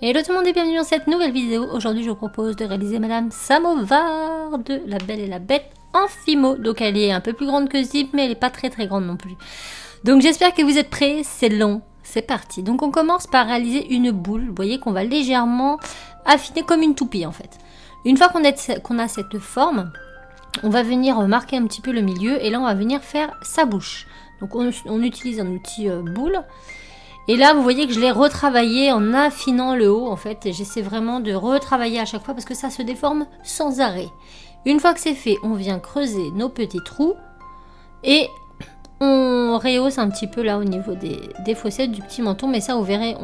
Hello tout le monde et bienvenue dans cette nouvelle vidéo. Aujourd'hui je vous propose de réaliser Madame Samovar de La Belle et la Bête en Fimo. Donc elle est un peu plus grande que Zip mais elle n'est pas très grande non plus. Donc j'espère que vous êtes prêts, c'est long, c'est parti. Donc on commence par réaliser une boule. Vous voyez qu'on va légèrement affiner comme une toupie en fait. Une fois qu'on a cette forme, on va venir marquer un petit peu le milieu et là on va venir faire sa bouche. Donc on utilise un outil boule. Et là, vous voyez que je l'ai retravaillé en affinant le haut, en fait. J'essaie vraiment de retravailler à chaque fois parce que ça se déforme sans arrêt. Une fois que c'est fait, on vient creuser nos petits trous et on rehausse un petit peu là au niveau des fossettes du petit menton. Mais ça, vous verrez,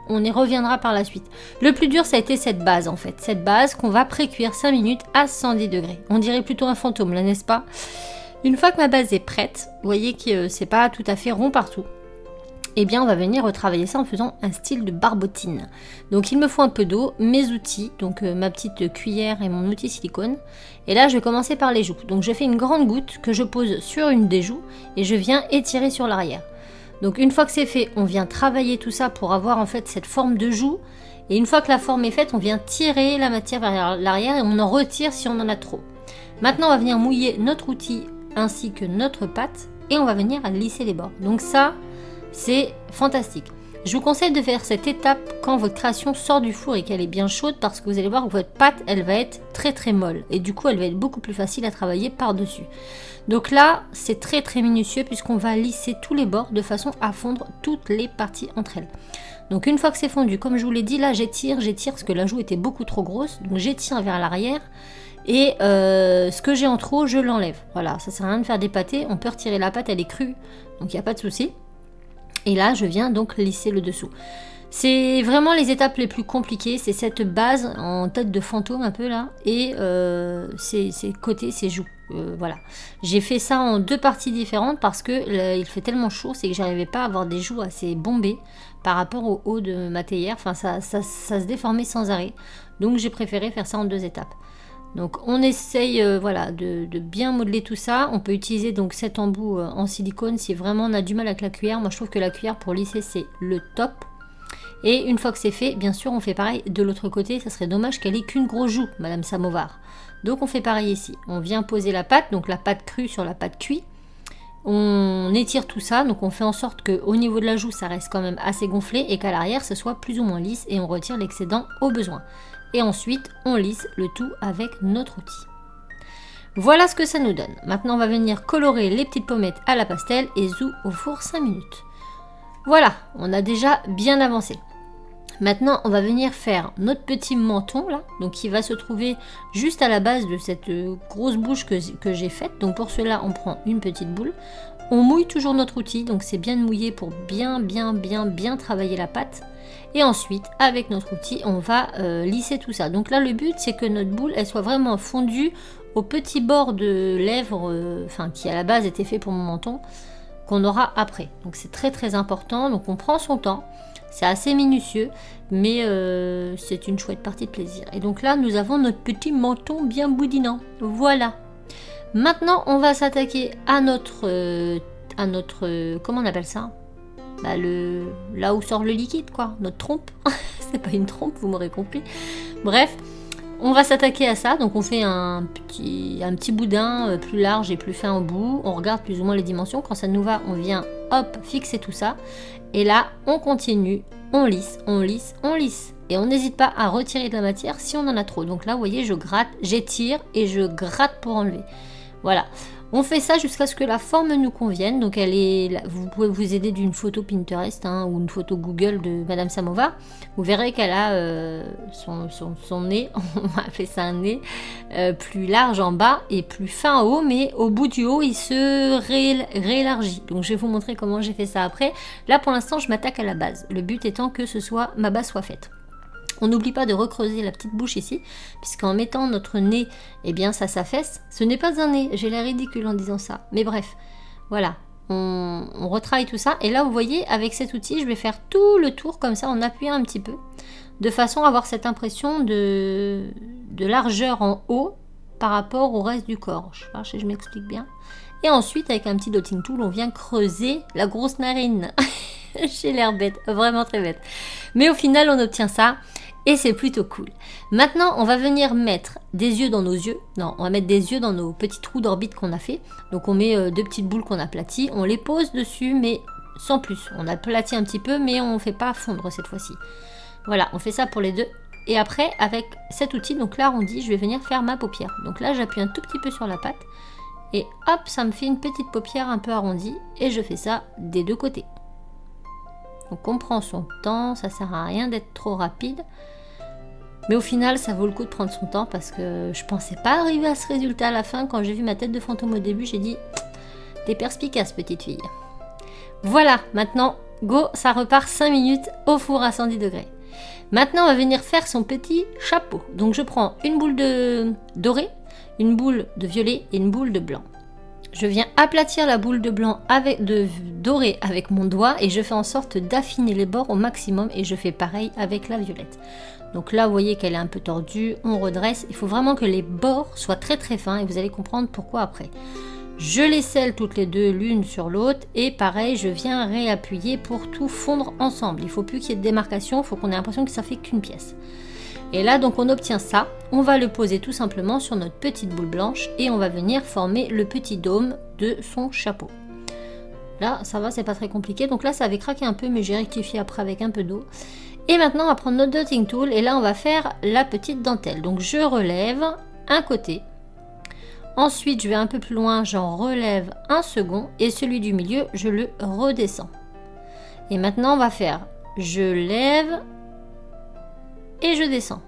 on y reviendra par la suite. Le plus dur, ça a été cette base, en fait. Cette base qu'on va pré-cuire 5 minutes à 110 degrés. On dirait plutôt un fantôme, là, n'est-ce pas? Une fois que ma base est prête, vous voyez que c'est pas tout à fait rond partout. Eh bien, on va venir retravailler ça en faisant un style de barbotine. Donc, il me faut un peu d'eau, mes outils, donc ma petite cuillère et mon outil silicone. Et là, je vais commencer par les joues. Donc, je fais une grande goutte que je pose sur une des joues et je viens étirer sur l'arrière. Donc, une fois que c'est fait, on vient travailler tout ça pour avoir en fait cette forme de joue. Et une fois que la forme est faite, on vient tirer la matière vers l'arrière et on en retire si on en a trop. Maintenant, on va venir mouiller notre outil ainsi que notre pâte et on va venir lisser les bords. Donc ça, c'est fantastique. Je vous conseille de faire cette étape quand votre création sort du four et qu'elle est bien chaude parce que vous allez voir que votre pâte, elle va être très molle. Et du coup, elle va être beaucoup plus facile à travailler par-dessus. Donc là, c'est très minutieux puisqu'on va lisser tous les bords de façon à fondre toutes les parties entre elles. Donc une fois que c'est fondu, comme je vous l'ai dit, là j'étire parce que la joue était beaucoup trop grosse. Donc j'étire vers l'arrière. Et ce que j'ai en trop, je l'enlève. Voilà, ça sert à rien de faire des pâtés. On peut retirer la pâte, elle est crue. Donc il n'y a pas de souci. Et là, je viens donc lisser le dessous. C'est vraiment les étapes les plus compliquées. C'est cette base en tête de fantôme un peu là. Et ces côtés, ces joues. Voilà. J'ai fait ça en deux parties différentes parce que il fait tellement chaud, c'est que j'arrivais pas à avoir des joues assez bombées par rapport au haut de ma théière. Enfin, ça se déformait sans arrêt. Donc j'ai préféré faire ça en deux étapes. Donc on essaye voilà, de bien modeler tout ça. On peut utiliser donc cet embout en silicone si vraiment on a du mal avec la cuillère. Moi je trouve que la cuillère pour lisser c'est le top. Et une fois que c'est fait, bien sûr on fait pareil de l'autre côté. Ça serait dommage qu'elle ait qu'une grosse joue, Madame Samovar. Donc on fait pareil ici. On vient poser la pâte, donc la pâte crue sur la pâte cuite. On étire tout ça, donc on fait en sorte qu'au niveau de la joue ça reste quand même assez gonflé et qu'à l'arrière ce soit plus ou moins lisse et on retire l'excédent au besoin. Et ensuite, on lisse le tout avec notre outil. Voilà ce que ça nous donne. Maintenant, on va venir colorer les petites pommettes à la pastel et zou au four 5 minutes. Voilà, on a déjà bien avancé. Maintenant, on va venir faire notre petit menton, là, donc qui va se trouver juste à la base de cette grosse bouche que j'ai faite. Donc pour cela, on prend une petite boule. On mouille toujours notre outil, donc c'est bien de mouiller pour bien travailler la pâte. Et ensuite, avec notre outil, on va lisser tout ça. Donc là, le but, c'est que notre boule, elle soit vraiment fondue au petit bord de lèvres, qui à la base était fait pour mon menton, qu'on aura après. Donc c'est très important. Donc on prend son temps. C'est assez minutieux, mais c'est une chouette partie de plaisir. Et donc là, nous avons notre petit menton bien boudinant. Voilà. Maintenant, on va s'attaquer à notre comment on appelle ça? Là où sort le liquide, quoi, notre trompe. C'est pas une trompe, vous m'aurez compris. Bref, on va s'attaquer à ça. Donc on fait un petit boudin plus large et plus fin au bout. On regarde plus ou moins les dimensions. Quand ça nous va, on vient, hop, fixer tout ça. Et là, on continue, on lisse. Et on n'hésite pas à retirer de la matière si on en a trop. Donc là, vous voyez, je gratte, j'étire et je gratte pour enlever. Voilà. On fait ça jusqu'à ce que la forme nous convienne. Donc vous pouvez vous aider d'une photo Pinterest ou une photo Google de Madame Samovar. Vous verrez qu'elle a son nez, on a fait ça un nez plus large en bas et plus fin en haut. Mais au bout du haut, il se réélargit. Donc je vais vous montrer comment j'ai fait ça après. Là pour l'instant, je m'attaque à la base. Le but étant que ma base soit faite. On n'oublie pas de recreuser la petite bouche ici, puisqu'en mettant notre nez, eh bien ça s'affaisse. Ce n'est pas un nez, j'ai l'air ridicule en disant ça. Mais bref, voilà, on retravaille tout ça. Et là, vous voyez, avec cet outil, je vais faire tout le tour comme ça, en appuyant un petit peu, de façon à avoir cette impression de largeur en haut par rapport au reste du corps. Je sais pas si je m'explique bien. Et ensuite, avec un petit dotting tool, on vient creuser la grosse narine. J'ai l'air bête, vraiment très bête. Mais au final, on obtient ça. Et c'est plutôt cool. Maintenant, on va venir mettre des yeux dans nos yeux. Non, on va mettre des yeux dans nos petits trous d'orbite qu'on a fait. Donc on met deux petites boules qu'on aplatit. On les pose dessus, mais sans plus. On aplatit un petit peu, mais on ne fait pas fondre cette fois-ci. Voilà, on fait ça pour les deux. Et après, avec cet outil, donc l'arrondi, je vais venir faire ma paupière. Donc là, j'appuie un tout petit peu sur la patte. Et hop, ça me fait une petite paupière un peu arrondie. Et je fais ça des deux côtés. Donc on prend son temps, ça sert à rien d'être trop rapide. Mais au final, ça vaut le coup de prendre son temps parce que je pensais pas arriver à ce résultat à la fin. Quand j'ai vu ma tête de fantôme au début, j'ai dit « T'es perspicace, petite fille ». Voilà, maintenant, go, ça repart 5 minutes au four à 110 degrés. Maintenant, on va venir faire son petit chapeau. Donc je prends une boule de doré, une boule de violet et une boule de blanc. Je viens aplatir la boule de blanc de doré avec mon doigt et je fais en sorte d'affiner les bords au maximum et je fais pareil avec la violette. Donc là, vous voyez qu'elle est un peu tordue, on redresse. Il faut vraiment que les bords soient très très fins et vous allez comprendre pourquoi après. Je les scelle toutes les deux l'une sur l'autre et pareil, je viens réappuyer pour tout fondre ensemble. Il ne faut plus qu'il y ait de démarcation, il faut qu'on ait l'impression que ça fait qu'une pièce. Et là, donc on obtient ça. On va le poser tout simplement sur notre petite boule blanche et on va venir former le petit dôme de son chapeau. Là, ça va, c'est pas très compliqué. Donc là, ça avait craqué un peu, mais j'ai rectifié après avec un peu d'eau. Et maintenant, on va prendre notre dotting tool et là, on va faire la petite dentelle. Donc, je relève un côté. Ensuite, je vais un peu plus loin, j'en relève un second et celui du milieu, je le redescends. Et maintenant, on va faire je lève et je descends.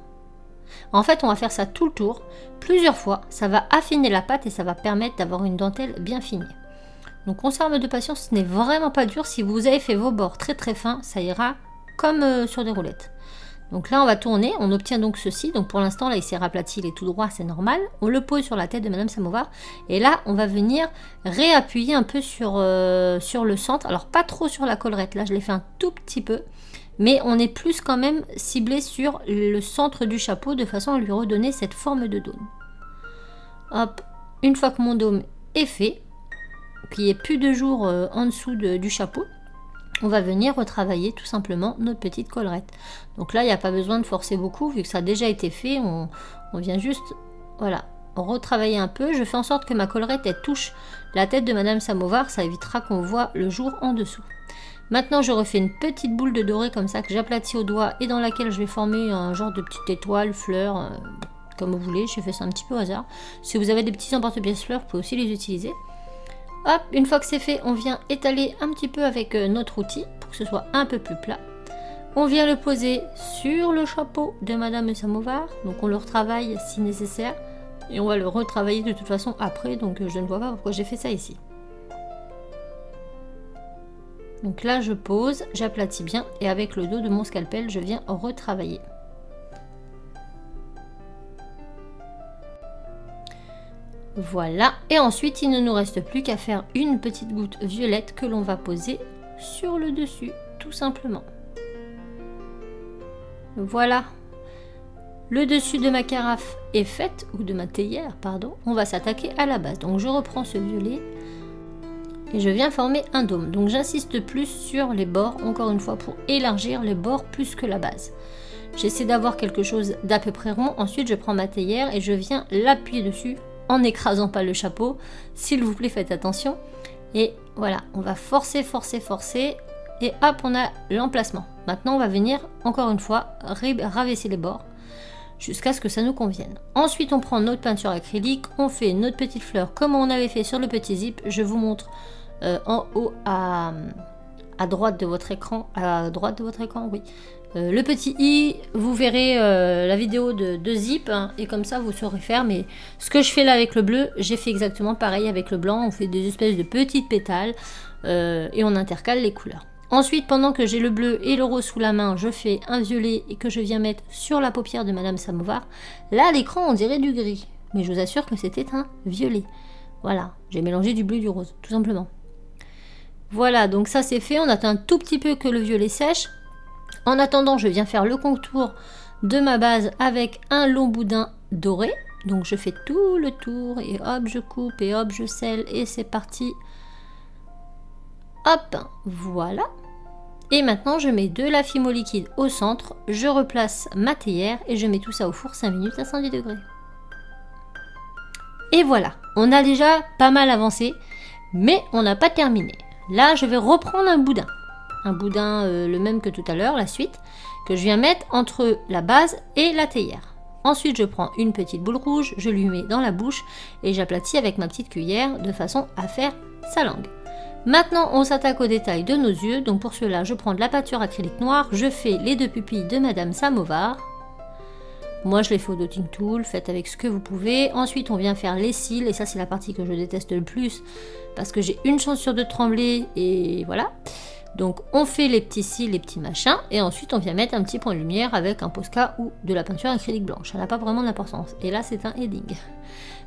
En fait, on va faire ça tout le tour, plusieurs fois. Ça va affiner la pâte et ça va permettre d'avoir une dentelle bien finie. Donc, on s'arme de patience, ce n'est vraiment pas dur. Si vous avez fait vos bords très très fins, ça ira comme sur des roulettes. Donc là, on va tourner, on obtient donc ceci. Donc pour l'instant, là, il s'est raplati, il est tout droit, c'est normal. On le pose sur la tête de Madame Samovar. Et là, on va venir réappuyer un peu sur le centre. Alors, pas trop sur la collerette. Là, je l'ai fait un tout petit peu. Mais on est plus quand même ciblé sur le centre du chapeau de façon à lui redonner cette forme de dôme. Hop, une fois que mon dôme est fait, qu'il n'y ait plus de jour en dessous du chapeau, on va venir retravailler tout simplement notre petite collerette. Donc là, il n'y a pas besoin de forcer beaucoup, vu que ça a déjà été fait, on vient juste, voilà, retravailler un peu. Je fais en sorte que ma collerette, elle touche la tête de Madame Samovar, ça évitera qu'on voit le jour en dessous. Maintenant, je refais une petite boule de doré comme ça, que j'aplatis au doigt, et dans laquelle je vais former un genre de petite étoile, fleur, comme vous voulez. J'ai fait ça un petit peu au hasard. Si vous avez des petits emporte-pièces fleurs, vous pouvez aussi les utiliser. Hop, une fois que c'est fait, on vient étaler un petit peu avec notre outil pour que ce soit un peu plus plat. On vient le poser sur le chapeau de Madame Samovar. Donc on le retravaille si nécessaire. Et on va le retravailler de toute façon après. Donc je ne vois pas pourquoi j'ai fait ça ici. Donc là je pose, j'aplatis bien. Et avec le dos de mon scalpel, je viens retravailler. Voilà, et ensuite il ne nous reste plus qu'à faire une petite goutte violette que l'on va poser sur le dessus, tout simplement. Voilà, le dessus de ma carafe est fait, ou de ma théière, pardon. On va s'attaquer à la base. Donc je reprends ce violet et je viens former un dôme. Donc j'insiste plus sur les bords, encore une fois, pour élargir les bords plus que la base. J'essaie d'avoir quelque chose d'à peu près rond. Ensuite je prends ma théière et je viens l'appuyer dessus en n'écrasant pas le chapeau, s'il vous plaît, faites attention. Et voilà, on va forcer, forcer, forcer, et hop, on a l'emplacement. Maintenant, on va venir, encore une fois, rabaisser les bords, jusqu'à ce que ça nous convienne. Ensuite, on prend notre peinture acrylique, on fait notre petite fleur, comme on avait fait sur le petit zip. Je vous montre en haut à droite de votre écran, oui. Le petit i, vous verrez la vidéo de zip, hein, et comme ça vous saurez faire. Mais ce que je fais là avec le bleu, j'ai fait exactement pareil avec le blanc. On fait des espèces de petites pétales et on intercale les couleurs. Ensuite, pendant que j'ai le bleu et le rose sous la main, je fais un violet et que je viens mettre sur la paupière de Madame Samovar. Là, à l'écran, on dirait du gris, mais je vous assure que c'était un violet. Voilà, j'ai mélangé du bleu et du rose, tout simplement. Voilà, donc ça c'est fait. On attend un tout petit peu que le violet sèche. En attendant, je viens faire le contour de ma base avec un long boudin doré. Donc je fais tout le tour et hop, je coupe et hop, je scelle et c'est parti. Hop, voilà. Et maintenant je mets de la fimo liquide au centre, je replace ma théière et je mets tout ça au four 5 minutes à 110 degrés. Et voilà, on a déjà pas mal avancé, mais on n'a pas terminé. Là je vais reprendre un boudin le même que tout à l'heure, la suite, que je viens mettre entre la base et la théière. Ensuite je prends une petite boule rouge, je lui mets dans la bouche et j'aplatis avec ma petite cuillère de façon à faire sa langue. Maintenant on s'attaque aux détails de nos yeux, donc pour cela je prends de la peinture acrylique noire, je fais les 2 pupilles de Madame Samovar. Moi je les fais au dotting tool, faites avec ce que vous pouvez. Ensuite on vient faire les cils, et ça c'est la partie que je déteste le plus, parce que j'ai une chance sur 2 de trembler, et voilà. Donc on fait les petits cils, les petits machins, et ensuite on vient mettre un petit point de lumière avec un Posca ou de la peinture acrylique blanche. Ça n'a pas vraiment d'importance. Et là c'est un heading.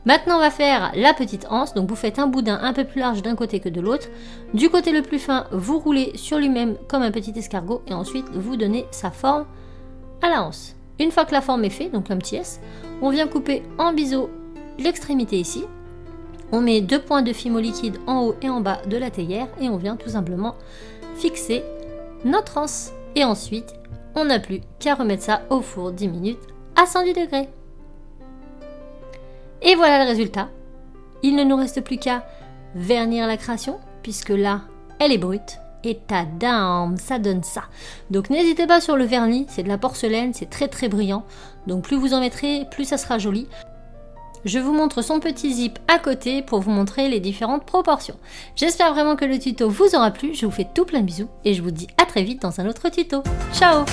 Maintenant on va faire la petite anse. Donc vous faites un boudin un peu plus large d'un côté que de l'autre. Du côté le plus fin, vous roulez sur lui-même comme un petit escargot, et ensuite vous donnez sa forme à la anse. Une fois que la forme est faite, donc un petit S, on vient couper en biseau l'extrémité ici. On met 2 points de fimo liquide en haut et en bas de la théière, et on vient tout simplement fixer notre anse. Et ensuite, on n'a plus qu'à remettre ça au four 10 minutes à 110 degrés. Et voilà le résultat. Il ne nous reste plus qu'à vernir la création, puisque là, elle est brute. Et tadam, ça donne ça. Donc n'hésitez pas sur le vernis, c'est de la porcelaine, c'est très très brillant. Donc plus vous en mettrez, plus ça sera joli. Je vous montre son petit zip à côté pour vous montrer les différentes proportions. J'espère vraiment que le tuto vous aura plu, je vous fais tout plein de bisous et je vous dis à très vite dans un autre tuto. Ciao!